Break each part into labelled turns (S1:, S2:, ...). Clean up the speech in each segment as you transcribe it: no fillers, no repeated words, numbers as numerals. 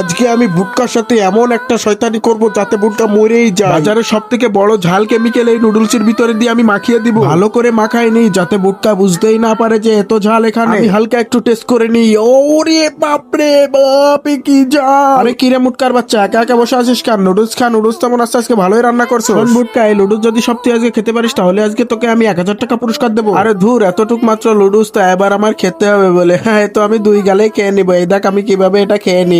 S1: আজকে আমি বুটকার সাথে এমন একটা শয়তানি করব যাতে বুটকা মরেই যায়। বাজারের সব থেকে বড় ঝাল কেমিক্যাল এই নুডলসের ভিতরে দিয়ে আমি মাখিয়ে দিব। ভালো করে মাখাই নি যাতে বুটকা বুঝতেই না পারে যে এত ঝাল এখানে। আমি হালকা একটু টেস্ট করে নিই। ওরে বাপরে বাপ, এ কি ঝাল! আরে কিরে মুটকার বাচ্চা, একা একা বসে আছিস কেন? নুডলস খা, নুডলস তো মনে হচ্ছে আজকে ভালোই রান্না করছো। শোন বুটকা, এই নুডলস যদি সব তুই আজকে খেতে পারিস তাহলে আজকে তোকে আমি 1000 টাকা পুরস্কার দেবো। আরে ধুর, এতটুক মাত্র নুডলস তো এবার আমার খেতে হবে বলে, হ্যাঁ তো আমি 2 গালে খেয়ে নিবো। এই দেখ আমি কিভাবে এটা খেয়ে নিই।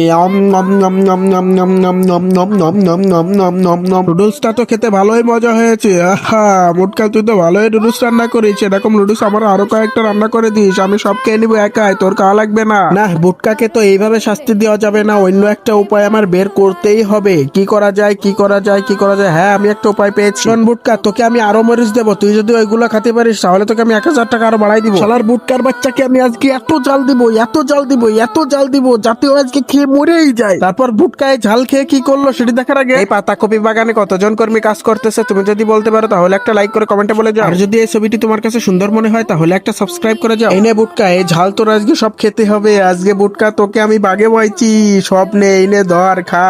S1: নুডলসটা তো খেতে ভালোই মজা হয়েছে। আহা মুটকা, তুই তো ভালোই নুডলস রান্না করিস। এরকম নুডলস আমার আরো কয়েকটা রান্না করে দিস, আমি সব খেয়ে নিবো একাই, তোর খাওয়া লাগবে না। না, বুটকাকে তো এইভাবে শাস্তি দেওয়া যাবে না, অন্য একটা উপায় আমার বের করতেই হবে। কি করা যায়, কি করা যায়, কি করা যায়? হ্যাঁ, আমি একটা উপায় পেয়েছি। শোন বুটকা, তোকে আমি আরো মরিচ দেবো, তুই যদি ওইগুলো খেতে পারিস তাহলে তোকে আমি 1000 টাকা আরো বাড়াই দিব। শালার বুটকার বাচ্চাকে আমি আজকে এত জাল দিব, এত জাল দিব, এত জাল দিব যাতে ও আজকে খেয়ে মরেই যায়। তারপর বুটকায় ঝাল খেয়ে কি করলো সেটি দেখার আগে এই পাতাকপি বাগানে কতজন কর্মী কাজ করতেছে তুমি যদি বলতে পারো তাহলে একটা লাইক করে কমেন্টে বলে যাও। আর যদি এই ছবিটি তোমার কাছে সুন্দর মনে হয় তাহলে একটা সাবস্ক্রাইব করে যাও। এই নে বুটকা, এই ঝাল তোর আজকে সব খেতে হবে। আজকে বুটকা তোকে আমি বাগে বইছি, সব নে, এই নে ধর খা।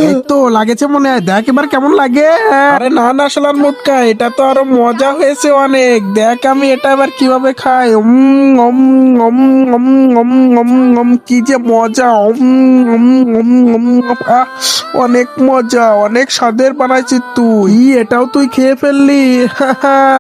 S1: এই তো লাগেছে মনে হয়, দেখ এবার কেমন লাগে। আরে না না শালার মুটকা, এটা তো আরো মজা হয়েছে অনেক। দেখ আমি এটা এবার কিভাবে খাই। কি যে মজা! অনেক মজা, অনেক স্বাদের বানাইছিস তুই। এটাও তুই খেয়ে ফেললি।